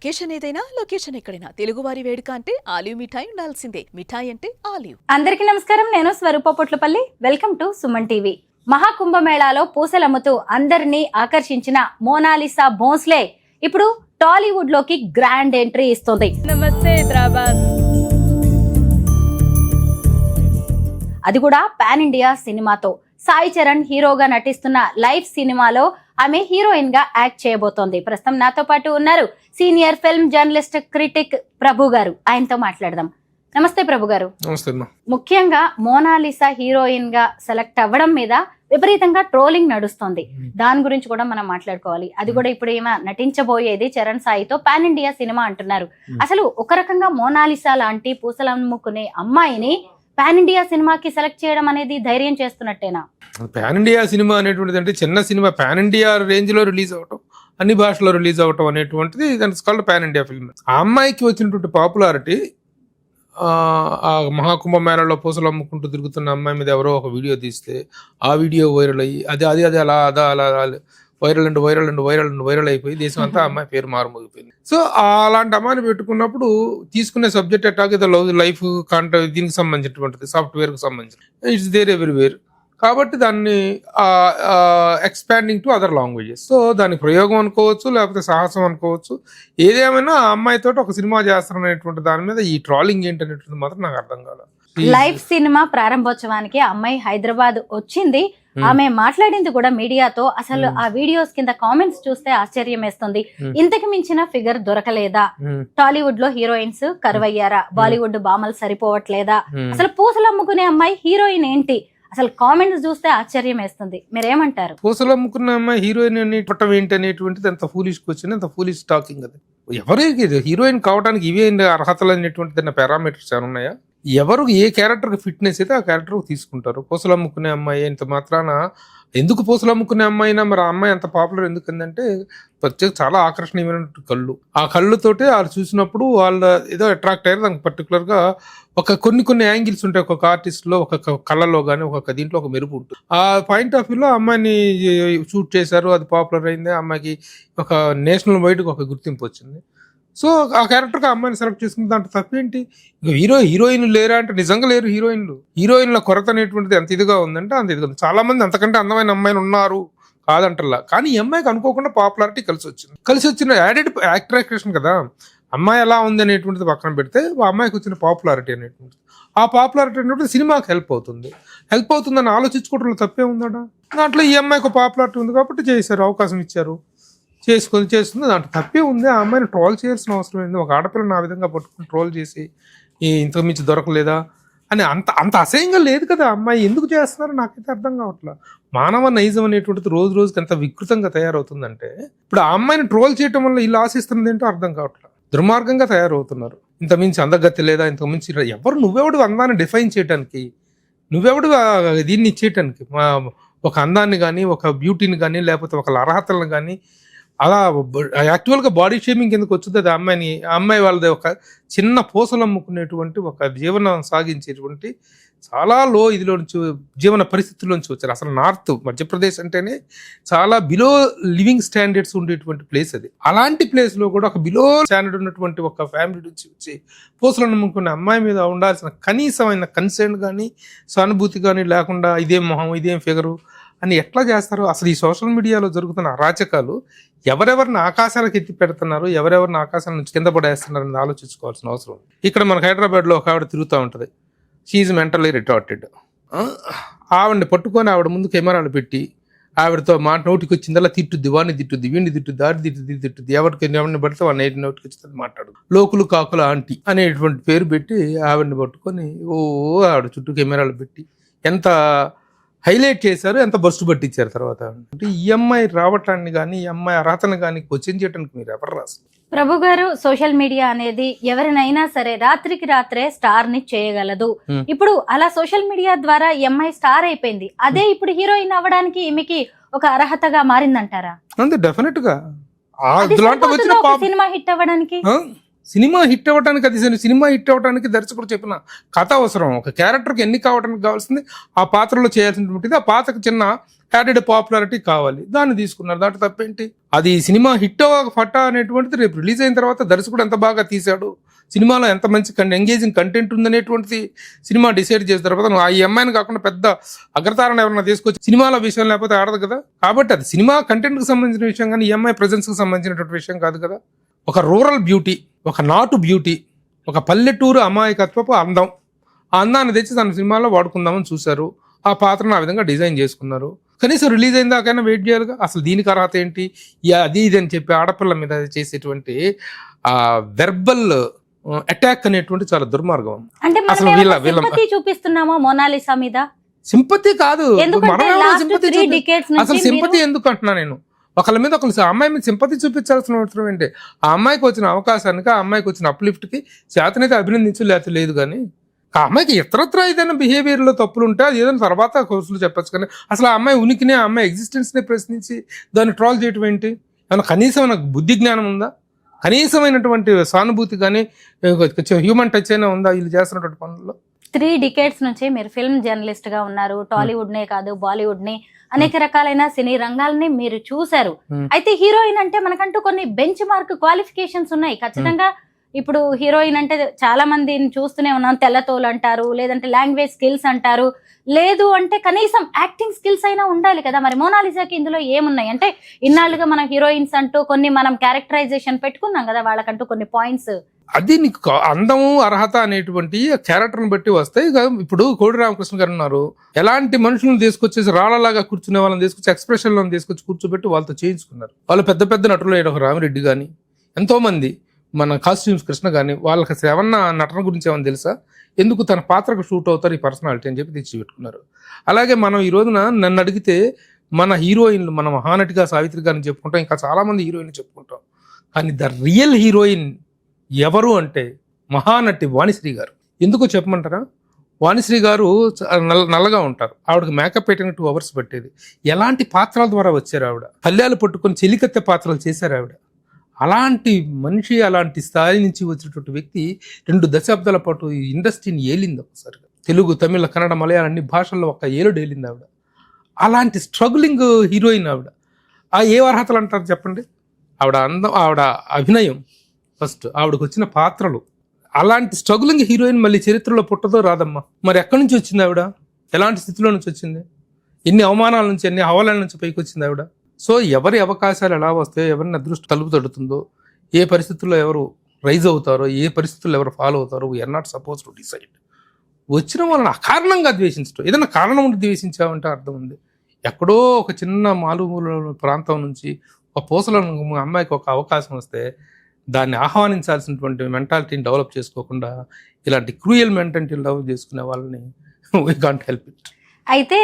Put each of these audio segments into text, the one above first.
Location ఏదైనా location ఎక్కడైనా తెలుగువారి వేడుక అంటే ఆలివ్ మిఠాయి ఉండాల్సిందే. మిఠాయి అంటే ఆలివ్. అందరికీ నమస్కారం. నేను Swaroopa Potlapalli. Welcome to Suman TV. మహాకుంభమేళాలో పూసలమ్ముతూ అందరినీ ఆకర్షించిన మోనాలిసా భోంస్లే ఇప్పుడు టాలీవుడ్ లోకి గ్రాండ్ ఎంట్రీ ఇస్తుంది. నమస్తే హైదరాబాద్. అది కూడా పాన్ ఇండియా సినిమాతో. సాయి చరణ్ హీరోగా నటిస్తున్న లైఫ్ సినిమాలో ఆమె హీరోయిన్ గా యాక్ట్ చేయబోతోంది. ప్రస్తుతం నాతో పాటు ఉన్నారు సీనియర్ ఫిల్మ్ జర్నలిస్ట్ క్రిటిక్ ప్రభు గారు. ఆయనతో మాట్లాడదాం. నమస్తే ప్రభు గారు. ముఖ్యంగా మోనాలిసా హీరోయిన్ గా సెలెక్ట్ అవ్వడం మీద విపరీతంగా ట్రోలింగ్ నడుస్తోంది. దాని గురించి కూడా మనం మాట్లాడుకోవాలి. అది కూడా ఇప్పుడు ఏమో నటించబోయేది చరణ్ సాయితో పాన్ ఇండియా సినిమా అంటున్నారు. అసలు ఒక రకంగా మోనాలిసా లాంటి పూసలమ్ముకునే అమ్మాయిని పాన్ ఇండియా సినిమాకి సెలెక్ట్ చేయడం అనేది ధైర్యం చేస్తున్నట్టేనా? పాన్ ఇండియా సినిమా అనేటువంటిది అంటే చిన్న సినిమా పాన్ ఇండియా రేంజ్ లో రిలీజ్ అవటం, అన్ని భాషలో రిలీజ్ అవటం అనేటువంటిది దాని కాల్డ్ పాన్ ఇండియా ఫిల్మ్. ఆ అమ్మాయికి వచ్చినటువంటి పాపులారిటీ ఆ మహాకుంభమేళలో పూసలు అమ్ముకుంటూ తిరుగుతున్న అమ్మాయి మీద ఎవరో ఒక వీడియో తీస్తే ఆ వీడియో వైరల్ అయ్యి అది అలా వైరల్ అయిపోయి దేశం అంతా అమ్మాయి పేరు మారుమోగిపోయింది. సో అలాంటి అమ్మాయిని పెట్టుకున్నప్పుడు తీసుకునే సబ్జెక్ట్ ఎట్టాక్ ఏదో లైఫ్ కాంట్రాక్ట్ దీనికి సంబంధించినటువంటిది, సాఫ్ట్వేర్ కు సంబంధించి ఇట్స్ దేర్ ఎవ్రీవేర్. కాబట్టి దాన్ని expanding to other languages. So దాని ప్రయోగం అనుకోవచ్చు, లేకపోతే సాహసం అనుకోవచ్చు. ఏదేమైనా ఆ అమ్మాయితో ఒక సినిమా చేస్తారనేటువంటి దాని మీద ఈ ట్రాలింగ్ ఏంటనేటువంటిది మాత్రం నాకు అర్థం కాలేదు. లైఫ్ సినిమా ప్రారంభోత్సవానికి అమ్మాయి హైదరాబాద్ వచ్చింది. ఆమె మాట్లాడింది కూడా మీడియాతో. అసలు ఆ వీడియోస్ కింద కామెంట్స్ చూస్తే ఆశ్చర్యం వేస్తుంది. ఇంతకు మించిన ఫిగర్ దొరకలేదా? టాలీవుడ్ లో హీరోయిన్స్ కరువయ్యారా? బాలీవుడ్ బామలు సరిపోవట్లేదా? అసలు పూసలు అమ్ముకునే అమ్మాయి హీరోయిన్ ఏంటి? అసలు కామెంట్స్ చూస్తే ఆశ్చర్యం వేస్తుంది. మీరేమంటారు? పూసలు అమ్ముకున్న అమ్మాయి హీరోయిన్ అని పట్టం ఏంటి అనేటువంటిది ఎంత ఫూలిష్ క్వశ్చన్, ఎంత ఫూలిష్ టాకింగ్. అది ఎవరికి హీరోయిన్ కావడానికి ఇవే అర్హతలు అనేటువంటి పారామీటర్స్ ఏమైనా ఉన్నాయా? ఎవరు ఏ క్యారెక్టర్కి ఫిట్నెస్ అయితే ఆ క్యారెక్టర్ తీసుకుంటారు. పూసలు అమ్ముకునే అమ్మాయి ఇంత మాత్రాన ఎందుకు పూసలు అమ్ముకునే అమ్మాయి అయినా మరి ఆ అమ్మాయి అంత పాపులర్ ఎందుకంటే ప్రత్యేక చాలా ఆకర్షణీయమైన కళ్ళు. ఆ కళ్ళుతోటే వాళ్ళు చూసినప్పుడు వాళ్ళు ఏదో అట్రాక్ట్ అయ్యారు. దానికి పర్టికులర్గా కొన్ని యాంగిల్స్ ఉంటాయి ఒక్కొక్క ఆర్టిస్ట్ లో, ఒక కళ్ళలో కానీ ఒక్కొక్క దీంట్లో ఒక మెరుపు ఉంటుంది. ఆ పాయింట్ ఆఫ్ వ్యూలో అమ్మాయిని షూట్ చేశారు, అది పాపులర్ అయింది. ఆ అమ్మాయికి ఒక నేషనల్ వైడ్ ఒక గుర్తింపు వచ్చింది. సో ఆ క్యారెక్టర్కి అమ్మాయిని సెలెక్ట్ చేసుకున్న దాంట్లో తప్పేంటి? హీరోయిన్లు లేరా అంటే నిజంగా లేరు. హీరోయిన్ల కొరత అనేటువంటిది ఎంత ఇదిగా ఉందంటే అంత ఇదిగా ఉంది. చాలా మంది అంతకంటే అందమైన అమ్మాయిలు ఉన్నారు కాదంటలా. కానీ ఈ అమ్మాయికి అనుకోకుండా పాపులారిటీ కలిసి వచ్చిన యాడెడ్ యాక్ట్రేషన్ కదా. అమ్మాయి ఎలా ఉంది అనేటువంటిది పక్కన పెడితే ఆ అమ్మాయికి వచ్చిన పాపులారిటీ అనేటువంటిది, ఆ పాపులారిటీ అనేటువంటి సినిమాకి హెల్ప్ అవుతుందని ఆలోచించుకోవడంలో తప్పే ఉందట. దాంట్లో ఈ అమ్మాయికి పాపులారిటీ ఉంది కాబట్టి చేశారు, అవకాశం ఇచ్చారు, చేస్తుంది. దాంట్లో తప్పే ఉంది. ఆ అమ్మాయిని ట్రోల్ చేయాల్సిన అవసరం ఏంది? ఒక ఆడపిల్లని ఆ విధంగా పట్టుకుని ట్రోల్ చేసి ఇంతకు మించి దొరకలేదా అని అంత అసహ్యంగా లేదు కదా. అమ్మాయి ఎందుకు చేస్తున్నారో నాకైతే అర్థం కావట్లేదు. మానవ నైజం అనేటువంటిది రోజు రోజుకి ఎంత వికృతంగా తయారవుతుందంటే ఇప్పుడు ఆ అమ్మాయిని ట్రోల్ చేయడం వల్ల ఇలా ఆశిస్తున్నది ఏంటో అర్థం కావట్లేదు. దుర్మార్గంగా తయారవుతున్నారు. ఇంత మించి అందగత్తి లేదా, ఇంతకు మించి నువ్వెవడు అందాన్ని డిఫైన్ చేయడానికి, నువ్వెవడు దీన్ని ఇచ్చేయటానికి, ఒక అందాన్ని కానీ, ఒక బ్యూటీని కానీ, లేకపోతే ఒక అర్హతలను కానీ అలా యాక్చువల్గా బాడీ షేమింగ్ ఎందుకు వచ్చింది? అది అమ్మాయి వాళ్ళది ఒక చిన్న పూసలు అమ్ముకునేటువంటి ఒక జీవనం సాగించేటువంటి చాలా లో ఇదిలో నుంచి జీవన పరిస్థితుల్లోంచి వచ్చారు. అసలు నార్త్ మధ్యప్రదేశ్ అంటేనే చాలా బిలో లివింగ్ స్టాండర్డ్స్ ఉండేటువంటి ప్లేస్ అది. అలాంటి ప్లేస్లో కూడా ఒక బిలో స్టాండర్డ్ ఉన్నటువంటి ఒక ఫ్యామిలీ నుంచి వచ్చి పూసలు అమ్ముకునే అమ్మాయి మీద ఉండాల్సిన కనీసమైన కన్సర్న్ కానీ, సానుభూతి కానీ లేకుండా ఇదేం మొహం, ఇదేం ఫిగరు అని ఎట్లా చేస్తారు? అసలు ఈ సోషల్ మీడియాలో జరుగుతున్న అరాచకాలు ఎవరెవరిని ఆకాశాలకు ఎత్తి పెడుతున్నారు, ఎవరెవరిని ఆకాశాల నుంచి కింద పడేస్తున్నారు అని ఆలోచించుకోవాల్సిన అవసరం. ఇక్కడ మనకు హైదరాబాద్లో ఒక ఆవిడ తిరుగుతూ ఉంటుంది. She mentally retarded. ఆవిడని పట్టుకొని ఆవిడ ముందు కెమెరాలు పెట్టి ఆవిడతో నోటికి వచ్చిందల్లా తిట్టుద్ది, వాడిని తిట్టుద్ది, వీడిని తిట్టుద్ది, ఆడి తిట్టుద్ది, ఎవరిని పడితే వాడిని నోటికి వచ్చిందని మాట్లాడు. లోకులు కాకుల ఆంటీ అనేటువంటి పేరు పెట్టి ఆవిడని పట్టుకొని ఆవిడ చుట్టూ కెమెరాలు పెట్టి ఎంత హైలైట్ చేశారు, ఎంత బస్సు పట్టించారు. తర్వాత అంటే ఈ అమ్మాయి రావటాన్ని కానీ, ఈ అమ్మాయి అర్హతను కానీ క్వశ్చన్ చేయడానికి మీరు ఎవరు రాస్తారు? ప్రభు గారు, సోషల్ మీడియా అనేది ఎవరినైనా సరే రాత్రికి రాత్రే స్టార్ ని చేయగలదు. ఇప్పుడు అలా సోషల్ మీడియా ద్వారా ఈ అమ్మాయి స్టార్ అయిపోయింది. అదే ఇప్పుడు హీరోయిన్ అవ్వడానికి ఈమెకి ఒక అర్హతగా మారిందంటారా? అంతే, డెఫినెట్ గా. సినిమా హిట్ అవ్వడానికి సినిమా హిట్ అవ్వడానికి దర్శకుడు చెప్పిన కథ అవసరం. ఒక క్యారెక్టర్కి ఎన్ని కావడానికి కావాల్సింది ఆ పాత్రలో చేయాల్సినటువంటిది. ఆ పాత్రకు చిన్న యాడెడ్ పాపులారిటీ కావాలి, దాన్ని తీసుకున్నారు. దాంట్లో తప్పేంటి? అది సినిమా హిట్ ఫట్టా అనేటువంటిది రేపు రిలీజ్ అయిన తర్వాత దర్శకుడు ఎంత బాగా తీశాడు, సినిమాలో ఎంత మంచి ఎంగేజింగ్ కంటెంట్ ఉందనేటువంటిది సినిమా డిసైడ్ చేసిన తర్వాత నువ్వు ఆ అమ్మాయిని కాకుండా పెద్ద అగ్రతారణ ఎవరైనా తీసుకొచ్చి సినిమాల విషయం లేకపోతే ఆడదు కదా. కాబట్టి అది సినిమా కంటెంట్ కి సంబంధించిన విషయం కానీ ఈ అమ్మాయి ప్రెజెన్స్ కి సంబంధించినటువంటి విషయం కాదు కదా. ఒక రూరల్ బ్యూటీ, ఒక నాటు బ్యూటీ, ఒక పల్లెటూరు అమాయకత్వపు అందం, ఆ అందాన్ని తెచ్చి తన సినిమాలో వాడుకుందామని చూశారు. ఆ పాత్రను ఆ విధంగా డిజైన్ చేసుకున్నారు. కనీసం రిలీజ్ అయిన దాకైనా వెయిట్ చేయాలిగా. అసలు దీనికి అర్హత ఏంటి? అది ఇది అని చెప్పి ఆడపిల్ల మీద చేసేటువంటి ఆ వెర్బల్ అటాక్ అనేటువంటి చాలా దుర్మార్గం. అంటే అసలు సింపతి చూపిస్తున్నామా మోనాలిసా మీద? సింపతి కాదు, ఎందుకంటే అసలు సింపతి ఎందుకు అంటున్నా నేను. ఒకళ్ళ మీద ఒకళ్ళు అమ్మాయి మీద సింపతి చూపించాల్సిన అవసరం ఏంటి? ఆ అమ్మాయికి వచ్చిన అవకాశానికి, ఆ అమ్మాయికి వచ్చిన అప్లిఫ్ట్ కి చేతనైతే అభినందించు, లేకపోతే లేదు. కానీ ఆ అమ్మాయికి ఇతరత్ర ఏదైనా బిహేవియర్లో తప్పులు ఉంటే అది ఏదైనా తర్వాత కోర్సులు చెప్పచ్చు. కానీ అసలు ఆ అమ్మాయి ఉనికిని, ఆ అమ్మాయి ఎగ్జిస్టెన్స్ని ప్రశ్నించి దాన్ని ట్రాల్ చేయటం ఏంటి? ఏమైనా కనీసం నాకు బుద్ధి జ్ఞానం ఉందా? కనీసమైనటువంటి సానుభూతి కానీ హ్యూమన్ టచ్ అయినా ఉందా వీళ్ళు చేస్తున్నటువంటి పనుల్లో? 3 decades నుంచి మీరు ఫిల్మ్ జర్నలిస్ట్ గా ఉన్నారు. టాలీవుడ్ నే కాదు, బాలీవుడ్ ని, అనేక రకాలైన సినీ రంగాలని మీరు చూశారు. అయితే హీరోయిన్ అంటే మనకంటూ కొన్ని బెంచ్ మార్క్ క్వాలిఫికేషన్స్ ఉన్నాయి ఖచ్చితంగా. ఇప్పుడు హీరోయిన్ అంటే చాలా మందిని చూస్తూనే ఉన్నాం. తెల్లతోలు అంటారు, లేదంటే లాంగ్వేజ్ స్కిల్స్ అంటారు, లేదు అంటే కనీసం యాక్టింగ్ స్కిల్స్ అయినా ఉండాలి కదా. మరి మోనాలిసాకి ఇందులో ఏమున్నాయి? అంటే ఇన్నాళ్ళుగా మనం హీరోయిన్స్ అంటూ కొన్ని మనం క్యారెక్టరైజేషన్ పెట్టుకున్నాం కదా, వాళ్ళకంటూ కొన్ని పాయింట్స్. అది నీకు అందము, అర్హత అనేటువంటి క్యారెక్టర్ని బట్టి వస్తాయి. ఇప్పుడు కోడి రామకృష్ణ గారు ఉన్నారు, ఎలాంటి మనుషులను తీసుకొచ్చేసి రాళ్ళలాగా కూర్చునే వాళ్ళని తీసుకొచ్చి ఎక్స్ప్రెషన్లను తీసుకొచ్చి కూర్చోబెట్టి వాళ్ళతో చేయించుకున్నారు. వాళ్ళు పెద్ద పెద్ద నటులు, ఒక రామిరెడ్డి కానీ ఎంతో మంది, మన కాస్ట్యూమ్స్ కృష్ణ కానీ, వాళ్ళకి ఏమన్నా నటన గురించి ఏమన్నా తెలుసా? ఎందుకు తన పాత్రకు షూట్ అవుతారు ఈ పర్సనాలిటీ అని చెప్పి తెచ్చిపెట్టుకున్నారు. అలాగే మనం ఈ రోజున నన్ను అడిగితే మన హీరోయిన్లు, మన మహానటిగా సావిత్రి గారిని చెప్పుకుంటాం, ఇంకా చాలామంది హీరోయిన్లు చెప్పుకుంటాం. కానీ ద రియల్ హీరోయిన్ ఎవరు అంటే మహానటి వాణిశ్రీ గారు. ఎందుకో చెప్పమంటారా? వాణిశ్రీ గారు నల్లగా ఉంటారు, ఆవిడకి మేకప్ పెట్టిన 2 hours పట్టేది. ఎలాంటి పాత్రల ద్వారా వచ్చారు ఆవిడ? పల్లెలు పట్టుకొని చెలికత్తె పాత్రలు చేశారు ఆవిడ. అలాంటి మనిషి, అలాంటి స్థాయి నుంచి వచ్చినటువంటి వ్యక్తి 2 దశాబ్దాల పాటు ఈ ఇండస్ట్రీని ఏలింది. ఒకసారిగా తెలుగు, తమిళ, కన్నడ, మలయాళం అన్ని భాషల్లో ఒక ఏలుడు ఏలింది ఆవిడ. అలాంటి స్ట్రగులింగ్ హీరోయిన్ ఆవిడ. ఆ ఏ అర్హతలు అంటారు చెప్పండి? ఆవిడ అందం, ఆవిడ అభినయం, ఫస్ట్ ఆవిడకు వచ్చిన పాత్రలు. అలాంటి స్ట్రగులింగ్ హీరోయిన్ మళ్ళీ చరిత్రలో పుట్టదో రాదమ్మా. మరి ఎక్కడి నుంచి వచ్చింది ఆవిడ? ఎలాంటి స్థితిలో నుంచి వచ్చింది? ఎన్ని అవమానాల నుంచి, ఎన్ని హవాలాల నుంచి పైకి వచ్చింది ఆవిడ? సో ఎవరి అవకాశాలు ఎలా వస్తాయో, ఎవరిని అదృష్టం తలుపు తడుతుందో, ఏ పరిస్థితుల్లో ఎవరు రైజ్ అవుతారో, ఏ పరిస్థితుల్లో ఎవరు ఫాలో అవుతారో, we are not supposed to decide. వచ్చిన వాళ్ళని అకారణంగా ద్వేషించడం, ఏదైనా కారణం ఉండి ద్వేషించామంటే అర్థం ఉంది. ఎక్కడో ఒక చిన్న మారుమూల ప్రాంతం నుంచి ఒక పూసల అమ్మాయికి ఒక అవకాశం వస్తే దాన్ని ఆహ్వానించాల్సినటువంటి మెంటాలిటీని డెవలప్ చేసుకోకుండా ఇలాంటి క్రూయల్ మెంటాలిటీ డెవలప్ చేసుకునే వాళ్ళని వీ కాంట్ హెల్ప్ ఇట్. అయితే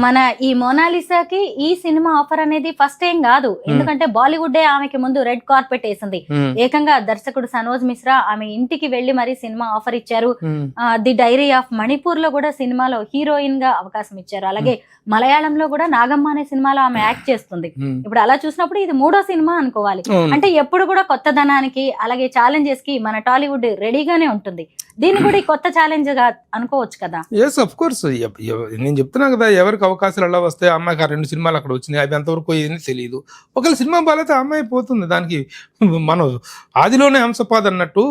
మన ఈ మోనాలిసాకి ఈ సినిమా ఆఫర్ అనేది ఫస్ట్ ఏం కాదు. ఎందుకంటే బాలీవుడ్ ఆమెకి ముందు రెడ్ కార్పెట్ వేసింది. ఏకంగా దర్శకుడు సనోజ్ మిశ్రా ఆమె ఇంటికి వెళ్లి మరి సినిమా ఆఫర్ ఇచ్చారు. ది డైరీ ఆఫ్ మణిపూర్ లో కూడా సినిమాలో హీరోయిన్ గా అవకాశం ఇచ్చారు. అలాగే మలయాళంలో కూడా నాగమ్మ అనే సినిమాలో ఆమె యాక్ట్ చేస్తుంది. ఇప్పుడు అలా చూసినప్పుడు ఇది 3వ సినిమా అనుకోవాలి. అంటే ఎప్పుడు కూడా కొత్తదనానికి, అలాగే ఛాలెంజెస్ కి మన టాలీవుడ్ రెడీగానే ఉంటుంది. దీన్ని కూడా కొత్త ఛాలెంజ్ గా అనుకోవచ్చు కదా. Yes, of course. నేను చెప్తున్నా కదా, ఎవరికి అవకాశాలు ఎలా వస్తాయి. అమ్మాయికి 2 సినిమాలు అక్కడ వచ్చినాయి, అవి ఎంతవరకు ఏదని తెలియదు. ఒకవేళ సినిమా బాలైతే అమ్మాయి పోతుంది. దానికి మనం ఆదిలోనే హంసపాద్ అన్నట్టు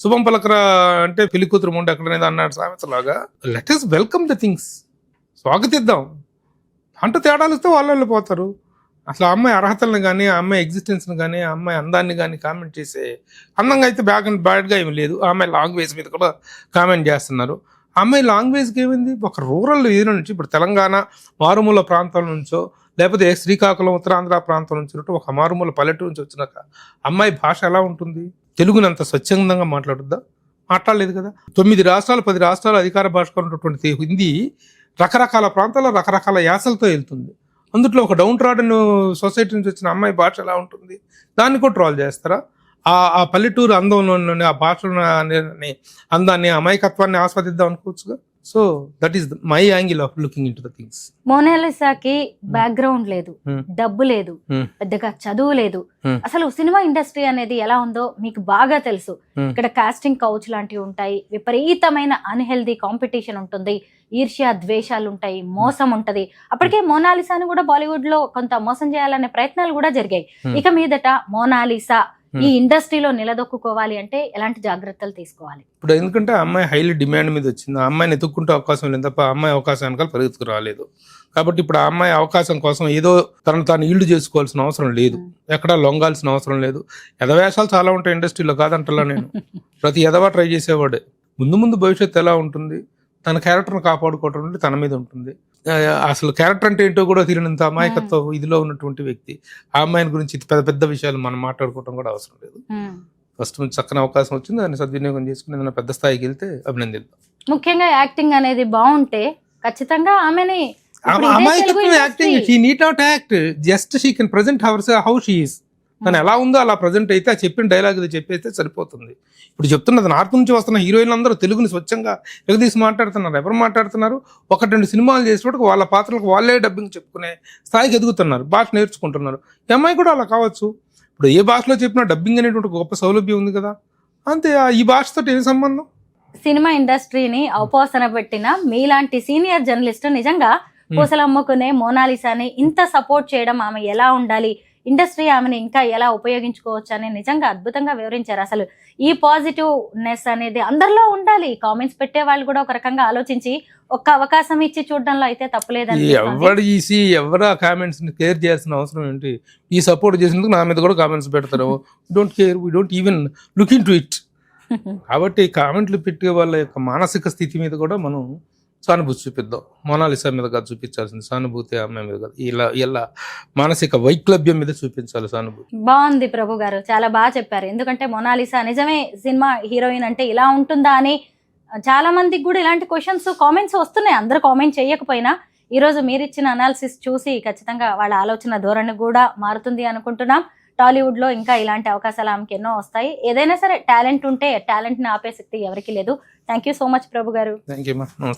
శుభం పలకరా అంటే పెళ్లి కూతురు ముందు ఎక్కడనేది అన్నాడు సామెతలాగా. Let us welcome the things, స్వాగతిద్దాం. అంటూ తేడాలు వస్తే వాళ్ళు వెళ్ళిపోతారు. అసలు ఆ అమ్మాయి అర్హతలను కానీ, ఆ అమ్మాయి ఎగ్జిస్టెన్స్ని కానీ, ఆ అమ్మాయి అందాన్ని కానీ కామెంట్ చేసే, అందంగా అయితే బ్యాడ్గా ఏమి లేదు. ఆ అమ్మాయి లాంగ్వేజ్ మీద కూడా కామెంట్ చేస్తున్నారు. ఆ అమ్మాయి లాంగ్వేజ్కి ఏమైంది? ఒక రూరల్ ఏరియా నుంచి, ఇప్పుడు తెలంగాణ మారుమూల ప్రాంతాల నుంచో, లేకపోతే శ్రీకాకుళం ఉత్తరాంధ్ర ప్రాంతం నుంచి ఒక మారుమూల పల్లెటూరు నుంచి వచ్చినాక అమ్మాయి భాష ఎలా ఉంటుంది? తెలుగుని అంత స్వచ్ఛందంగా మాట్లాడుద్దా? మాట్లాడలేదు కదా. 9 రాష్ట్రాలు 10 రాష్ట్రాలు అధికార భాషగా ఉన్నటువంటి హిందీ రకరకాల ప్రాంతాల్లో రకరకాల యాసలతో వెళ్తుంది. అందుట్లో ఒక డౌన్ ట్రాడన్ సొసైటీ నుంచి వచ్చిన అమ్మాయి భాష ఎలా ఉంటుంది? దాన్ని కూడా ట్రాల్ చేస్తారా? ఆ పల్లెటూరు అందంలోని, ఆ భాషలోని అందాన్ని, అమాయకత్వాన్ని ఆస్వాదిద్దాం అనుకోవచ్చుగా. So that is my angle of looking into the things. మోనాలిసాకి బ్యాక్గ్రౌండ్ లేదు, డబ్బు లేదు, Hmm. పెద్దగా చదువు లేదు. Hmm. అసలు సినిమా ఇండస్ట్రీ అనేది ఎలా ఉందో మీకు బాగా తెలుసు. Hmm. ఇక్కడ కాస్టింగ్ కౌచ్ లాంటివి ఉంటాయి, విపరీతమైన అన్హెల్దీ కాంపిటీషన్ ఉంటుంది, ఈర్ష్య ద్వేషాలు ఉంటాయి, మోసం ఉంటది. అప్పటికే మోనాలిసాని కూడా బాలీవుడ్ లో కొంత మోసం చేయాలనే ప్రయత్నాలు కూడా జరిగాయి. Hmm. ఇక మీదట మోనాలిసా ఈ ఇండస్ట్రీలో నిలదొక్కుకోవాలి అంటే ఎలాంటి జాగ్రత్తలు తీసుకోవాలి? ఇప్పుడు ఎందుకంటే ఆ అమ్మాయి హైలీ డిమాండ్ మీద వచ్చింది, ఆ అమ్మాయిని ఎత్తుక్కుంటే అవకాశం లేదు తప్ప ఆ అమ్మాయి అవకాశం వెనకాల పరిగెత్తుకు రాలేదు. కాబట్టి ఇప్పుడు ఆ అమ్మాయి అవకాశం కోసం ఏదో తను తాను ఈల్డ్ చేసుకోవాల్సిన అవసరం లేదు, ఎక్కడా లొంగాల్సిన అవసరం లేదు. ఎదవేషాలు చాలా ఉంటాయి ఇండస్ట్రీలో, కాదంటలా నేను. ప్రతి ఎదవా ట్రై చేసేవాడే. ముందు భవిష్యత్తు ఎలా ఉంటుంది, తన క్యారెక్టర్ని కాపాడుకోవటం అంటే తన మీద ఉంటుంది. అసలు క్యారెక్టర్ అంటే ఏంటో కూడా తెలియనంత అమాయకత్వ ఇదిలో ఉన్నటువంటి వ్యక్తి. ఆ అమ్మాయిని గురించి పెద్ద పెద్ద విషయాలు మనం మాట్లాడుకోవడం కూడా అవసరం లేదు. ఫస్ట్ నుంచి చక్కని అవకాశం వచ్చింది, దాన్ని సద్వినియోగం చేసుకుని ఏదైనా పెద్ద స్థాయికి వెళ్తే అభినందిద్దాం. ముఖ్యంగా యాక్టింగ్ అనేది బాగుంటే ఖచ్చితంగా ఆమెని అమాయకత్వం acting, she need not act, just she can present how she is. తను ఎలా ఉందో అలా ప్రజెంట్ అయితే ఆ చెప్పిన డైలాగ్ ఇది చెప్పేస్తే సరిపోతుంది. ఇప్పుడు చెప్తున్నది నార్త్ నుంచి వస్తున్న హీరోయిన్లు అందరూ తెలుగుని స్వచ్ఛంగా ఎగదీసి మాట్లాడుతున్నారు. ఎవరు మాట్లాడుతున్నారు? 1-2 సినిమాలు చేసేటప్పుడు వాళ్ళ పాత్రలకు వాళ్ళే డబ్బింగ్ చెప్పుకునే స్థాయికి ఎదుగుతున్నారు, భాష నేర్చుకుంటున్నారు. ఈ అమ్మాయి కూడా అలా కావచ్చు. ఇప్పుడు ఏ భాషలో చెప్పినా డబ్బింగ్ అనేటువంటి గొప్ప సౌలభ్యం ఉంది కదా, అంతే. ఈ భాషతో ఏం సంబంధం? సినిమా ఇండస్ట్రీని అవపోసన పెట్టిన మీలాంటి సీనియర్ జర్నలిస్ట్ నిజంగా పూసలు అమ్ముకునే మోనాలిసాని ఇంత సపోర్ట్ చేయడం, ఆమె ఎలా ఉండాలి, ఇండస్ట్రీ ఆమెను ఇంకా ఎలా ఉపయోగించుకోవచ్చు అని నిజంగా అద్భుతంగా వివరించారు. అసలు ఈ పాజిటివ్నెస్ అనేది అందరిలో ఉండాలి. కామెంట్స్ పెట్టే వాళ్ళు కూడా ఒక రకంగా ఆలోచించి ఒక్క అవకాశం ఇచ్చి చూడడంలో అయితే తప్పులేదని. ఎవరు ఆ కామెంట్స్ ని కేర్ చేయాల్సిన అవసరం ఏంటి? ఈ సపోర్ట్ చేసినందుకు నా మీద కూడా కామెంట్స్ పెడతారు. Don't care, we don't even look in to it. కాబట్టి కామెంట్లు పెట్టే వాళ్ళ యొక్క మానసిక స్థితి మీద కూడా మనం సానుభూతి చూపిద్దాం. మోనాలిసా మీద కాదు చూపించాల్సింది సానుభూతి, అమ్మాయి మీద కాదు, ఇలా మానసిక వైక్లభ్యం మీద చూపించాలి సానుభూతి. బాగుంది ప్రభు గారు, చాలా బాగా చెప్పారు. ఎందుకంటే మోనాలిసా నిజమే సినిమా హీరోయిన్ అంటే ఇలా ఉంటుందా అని చాలా మందికి కూడా ఇలాంటి క్వశ్చన్స్ కామెంట్స్ వస్తున్నాయి. అందరూ కామెంట్ చేయకపోయినా ఈరోజు మీరు ఇచ్చిన అనాలిసిస్ చూసి ఖచ్చితంగా వాళ్ళ ఆలోచన ధోరణి కూడా మారుతుంది అనుకుంటున్నాం. టాలీవుడ్ లో ఇంకా ఇలాంటి అవకాశాలు ఆమెకి ఎన్నో వస్తాయి. ఏదైనా సరే టాలెంట్ ఉంటే టాలెంట్ ని ఆపే శక్తి ఎవరికి లేదు. థ్యాంక్ యూ సో మచ్ ప్రభు గారు. Thank you.